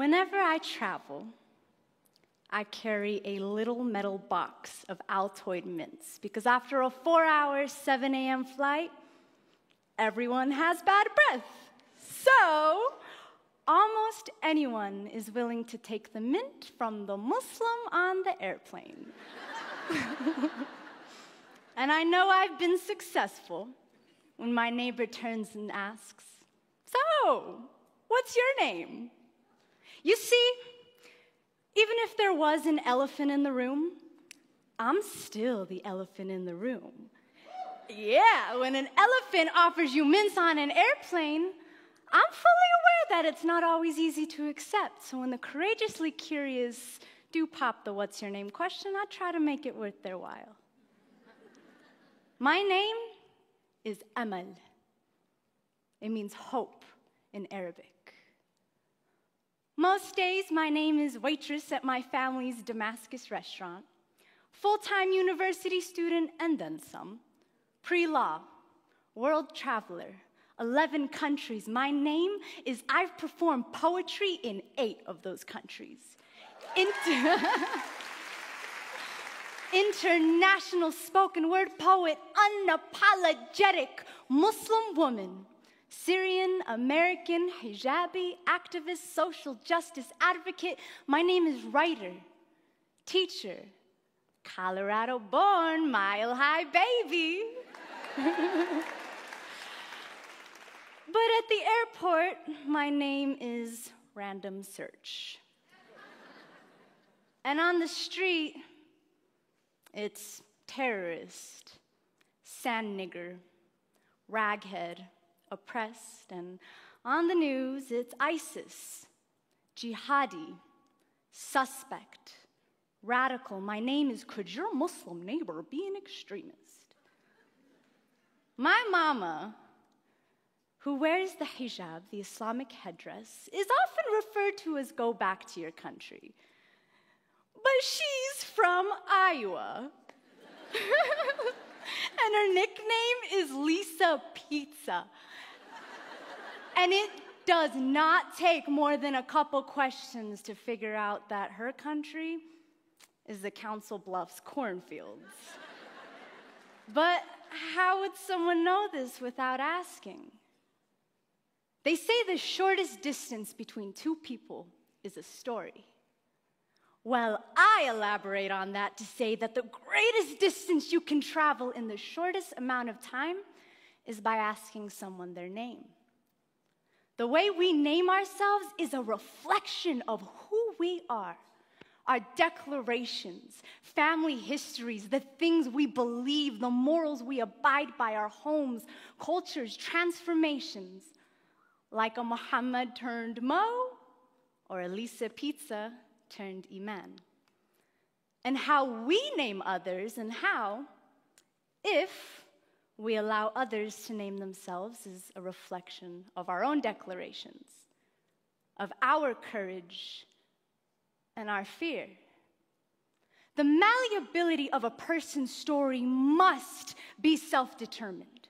Whenever I travel, I carry a little metal box of Altoid mints because after a 4-hour, 7 a.m. flight, everyone has bad breath. So, almost anyone is willing to take the mint from the Muslim on the airplane. And I know I've been successful when my neighbor turns and asks, "So, what's your name?" You see, even if there was an elephant in the room, I'm still the elephant in the room. Yeah, when an elephant offers you mints on an airplane, I'm fully aware that it's not always easy to accept. So when the courageously curious do pop the "what's your name" question, I try to make it worth their while. My name is Amal. It means hope in Arabic. Most days, my name is waitress at my family's Damascus restaurant, full-time university student, and then some, pre-law, world traveler, 11 countries. My name is I've performed poetry in 8 of those countries. International spoken word poet, unapologetic Muslim woman, Syrian, American, hijabi, activist, social justice advocate. My name is writer, teacher, Colorado born, mile high baby. But at the airport, my name is random search. And on the street, it's terrorist, sand nigger, raghead, oppressed, and on the news, it's ISIS, jihadi, suspect, radical. My name is could your Muslim neighbor be an extremist? My mama, who wears the hijab, the Islamic headdress, is often referred to as go back to your country. But she's from Iowa. And her nickname is Lisa Pizza. And it does not take more than a couple questions to figure out that her country is the Council Bluffs cornfields. But how would someone know this without asking? They say the shortest distance between two people is a story. Well, I elaborate on that to say that the greatest distance you can travel in the shortest amount of time is by asking someone their name. The way we name ourselves is a reflection of who we are. Our declarations, family histories, the things we believe, the morals we abide by, our homes, cultures, transformations, like a Muhammad turned Mo or a Lisa Pizza turned Iman. And how we name others and how, if we allow others to name themselves, is a reflection of our own declarations, of our courage and our fear. The malleability of a person's story must be self-determined,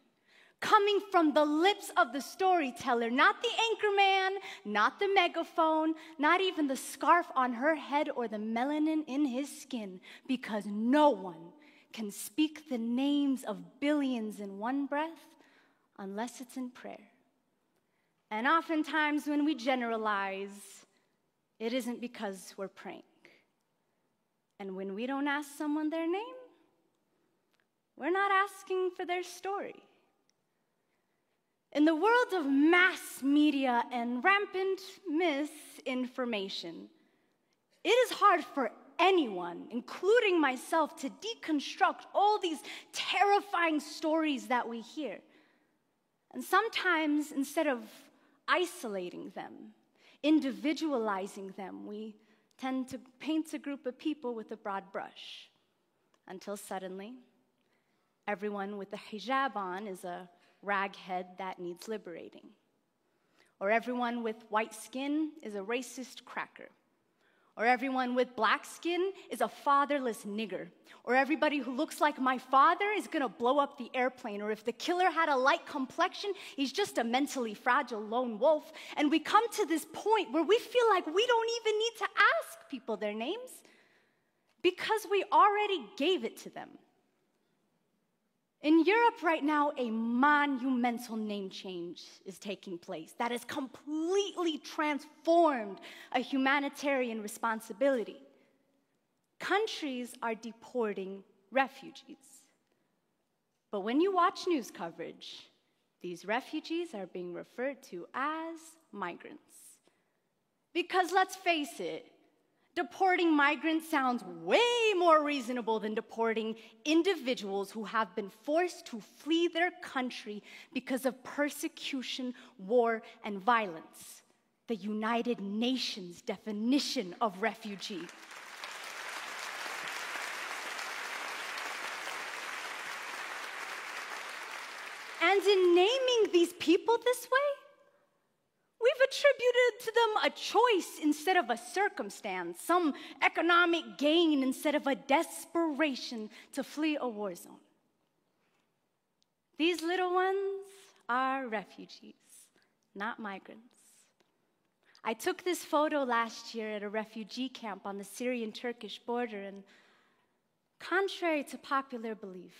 coming from the lips of the storyteller, not the anchorman, not the megaphone, not even the scarf on her head or the melanin in his skin, because no one can speak the names of billions in one breath unless it's in prayer. And oftentimes when we generalize, it isn't because we're praying. And when we don't ask someone their name, we're not asking for their story. In the world of mass media and rampant misinformation, it is hard for anyone, including myself, to deconstruct all these terrifying stories that we hear. And sometimes, instead of isolating them, individualizing them, we tend to paint a group of people with a broad brush, until suddenly, everyone with a hijab on is a raghead that needs liberating. Or everyone with white skin is a racist cracker. Or everyone with black skin is a fatherless nigger. Or everybody who looks like my father is gonna blow up the airplane. Or if the killer had a light complexion, he's just a mentally fragile lone wolf. And we come to this point where we feel like we don't even need to ask people their names because we already gave it to them. In Europe right now, a monumental name change is taking place that has completely transformed a humanitarian responsibility. Countries are deporting refugees. But when you watch news coverage, these refugees are being referred to as migrants. Because let's face it, deporting migrants sounds way more reasonable than deporting individuals who have been forced to flee their country because of persecution, war, and violence. The United Nations definition of refugee. And in naming these people this way, we've attributed to them a choice instead of a circumstance, some economic gain instead of a desperation to flee a war zone. These little ones are refugees, not migrants. I took this photo last year at a refugee camp on the Syrian-Turkish border, and contrary to popular belief,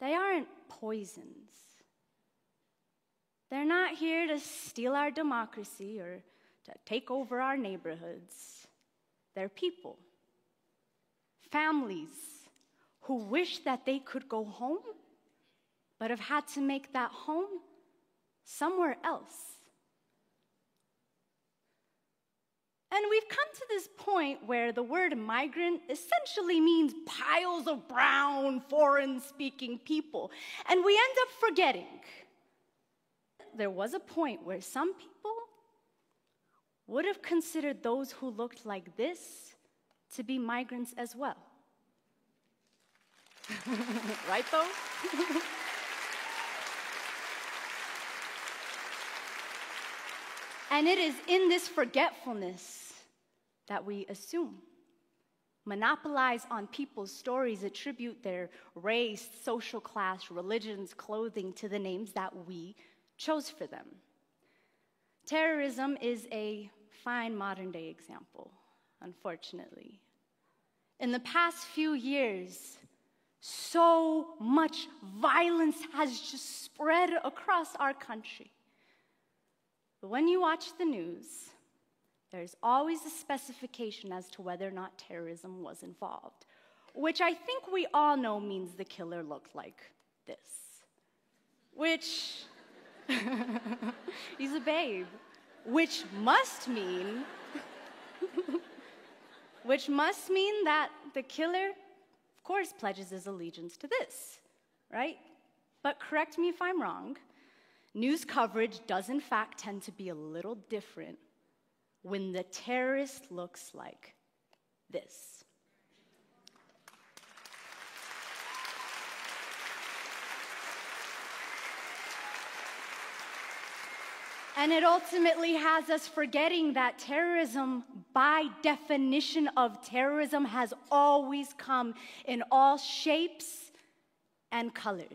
they aren't poisons. They're not here to steal our democracy or to take over our neighborhoods. They're people, families who wish that they could go home, but have had to make that home somewhere else. And we've come to this point where the word migrant essentially means piles of brown, foreign-speaking people. And we end up forgetting there was a point where some people would have considered those who looked like this to be migrants as well. Right, though? And it is in this forgetfulness that we assume, monopolize on people's stories, attribute their race, social class, religions, clothing to the names that we chose for them. Terrorism is a fine modern-day example, unfortunately. In the past few years, so much violence has just spread across our country. But when you watch the news, there's always a specification as to whether or not terrorism was involved, which I think we all know means the killer looked like this, which he's a babe, which must mean that the killer, of course, pledges his allegiance to this, right? But correct me if I'm wrong, news coverage does in fact tend to be a little different when the terrorist looks like this. And it ultimately has us forgetting that terrorism, by definition of terrorism, has always come in all shapes and colors.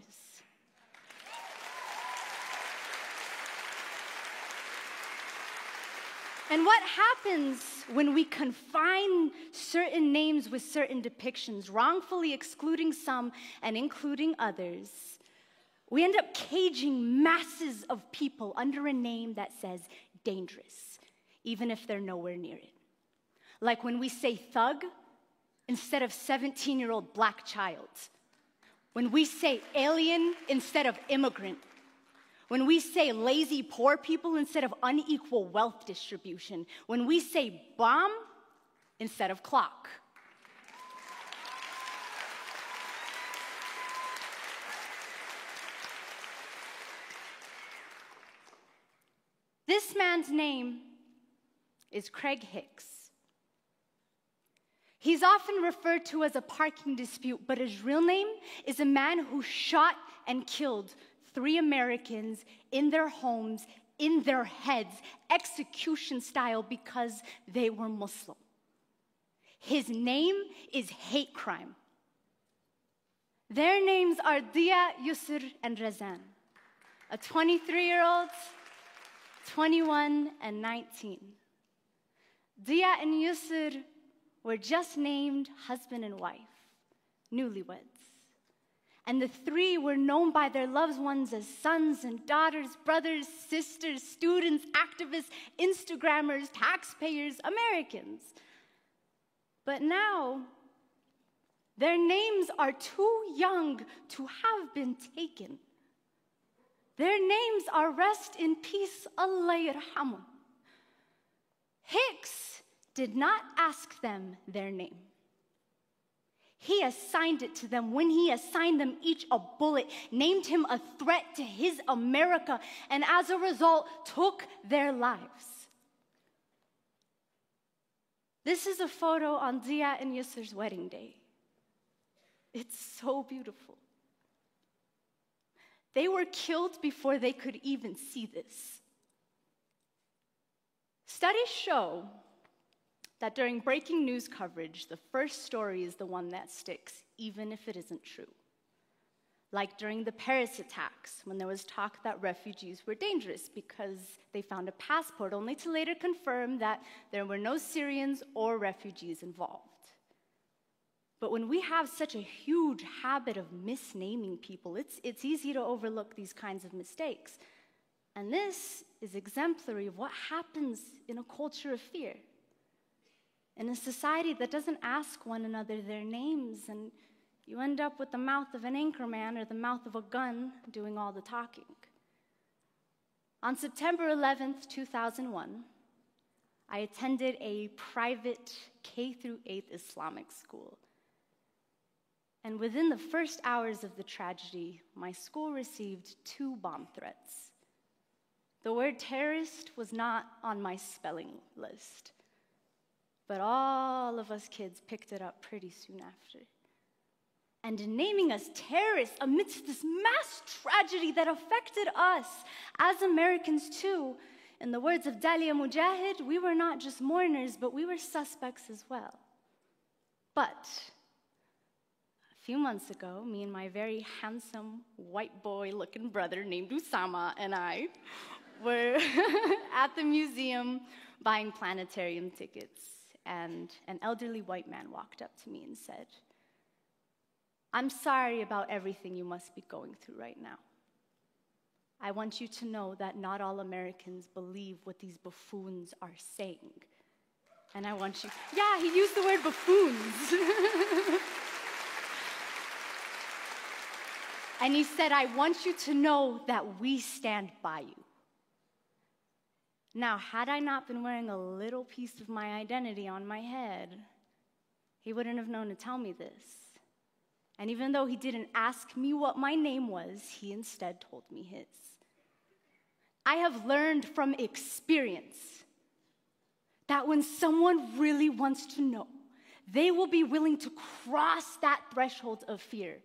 And what happens when we confine certain names with certain depictions, wrongfully excluding some and including others? We end up caging masses of people under a name that says dangerous, even if they're nowhere near it. Like when we say thug instead of 17-year-old black child. When we say alien instead of immigrant. When we say lazy poor people instead of unequal wealth distribution. When we say bomb instead of clock. This man's name is Craig Hicks. He's often referred to as a parking dispute, but his real name is a man who shot and killed 3 Americans in their homes in their heads, execution style, because they were Muslim. His name is hate crime. Their names are Dia, Yusr, and Razan, a 23-year-old, 21, and 19. Dia and Yusr were just named husband and wife, newlyweds. And the three were known by their loved ones as sons and daughters, brothers, sisters, students, activists, Instagrammers, taxpayers, Americans. But now, their names are too young to have been taken. Their names are rest in peace, Allah yarhamun. Hicks did not ask them their name. He assigned it to them when he assigned them each a bullet, named him a threat to his America, and as a result, took their lives. This is a photo on Dia and Yusr's wedding day. It's so beautiful. They were killed before they could even see this. Studies show that during breaking news coverage, the first story is the one that sticks, even if it isn't true. Like during the Paris attacks, when there was talk that refugees were dangerous because they found a passport, only to later confirm that there were no Syrians or refugees involved. But when we have such a huge habit of misnaming people, it's easy to overlook these kinds of mistakes. And this is exemplary of what happens in a culture of fear. In a society that doesn't ask one another their names, and you end up with the mouth of an anchorman or the mouth of a gun doing all the talking. On September 11th, 2001, I attended a private K-8 Islamic school. And within the first hours of the tragedy, my school received 2 bomb threats. The word terrorist was not on my spelling list, but all of us kids picked it up pretty soon after. And in naming us terrorists amidst this mass tragedy that affected us as Americans too, in the words of Dalia Mujahid, we were not just mourners, but we were suspects as well. But a few months ago, me and my very handsome white boy-looking brother named Usama and I were at the museum buying planetarium tickets, and an elderly white man walked up to me and said, "I'm sorry about everything you must be going through right now. I want you to know that not all Americans believe what these buffoons are saying. And I want you," yeah, he used the word buffoons. And he said, "I want you to know that we stand by you." Now, had I not been wearing a little piece of my identity on my head, he wouldn't have known to tell me this. And even though he didn't ask me what my name was, he instead told me his. I have learned from experience that when someone really wants to know, they will be willing to cross that threshold of fear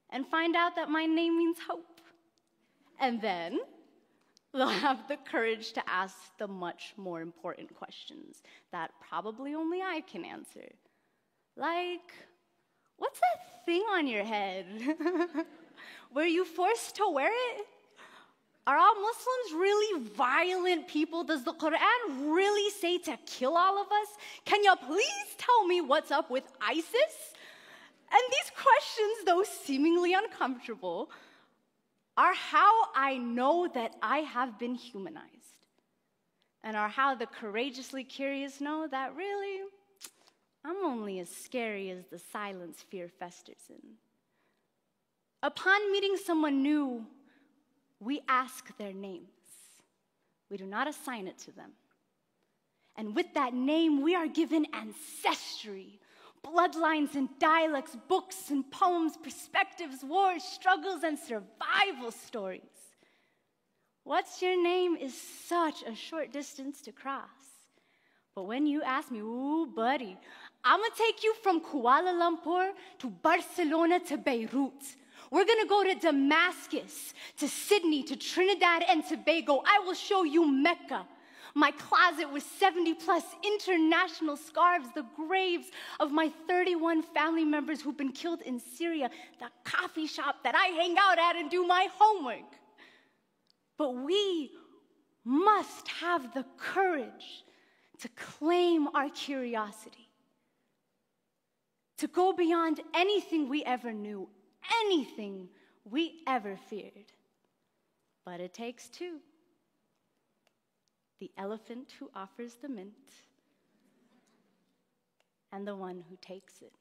and find out that my name means hope. And then they'll have the courage to ask the much more important questions that probably only I can answer. Like, what's that thing on your head? Were you forced to wear it? Are all Muslims really violent people? Does the Quran really say to kill all of us? Can you please tell me what's up with ISIS? And these questions, though seemingly uncomfortable, are how I know that I have been humanized, and are how the courageously curious know that really, I'm only as scary as the silence fear festers in. Upon meeting someone new, we ask their names. We do not assign it to them. And with that name, we are given ancestry, bloodlines and dialects, books and poems, perspectives, wars, struggles, and survival stories. What's your name is such a short distance to cross. But when you ask me, ooh, buddy, I'm gonna take you from Kuala Lumpur to Barcelona to Beirut. We're gonna go to Damascus, to Sydney, to Trinidad and Tobago. I will show you Mecca. My closet with 70+ international scarves, the graves of my 31 family members who've been killed in Syria, the coffee shop that I hang out at and do my homework. But we must have the courage to claim our curiosity, to go beyond anything we ever knew, anything we ever feared. But it takes two. The elephant who offers the mint, and the one who takes it.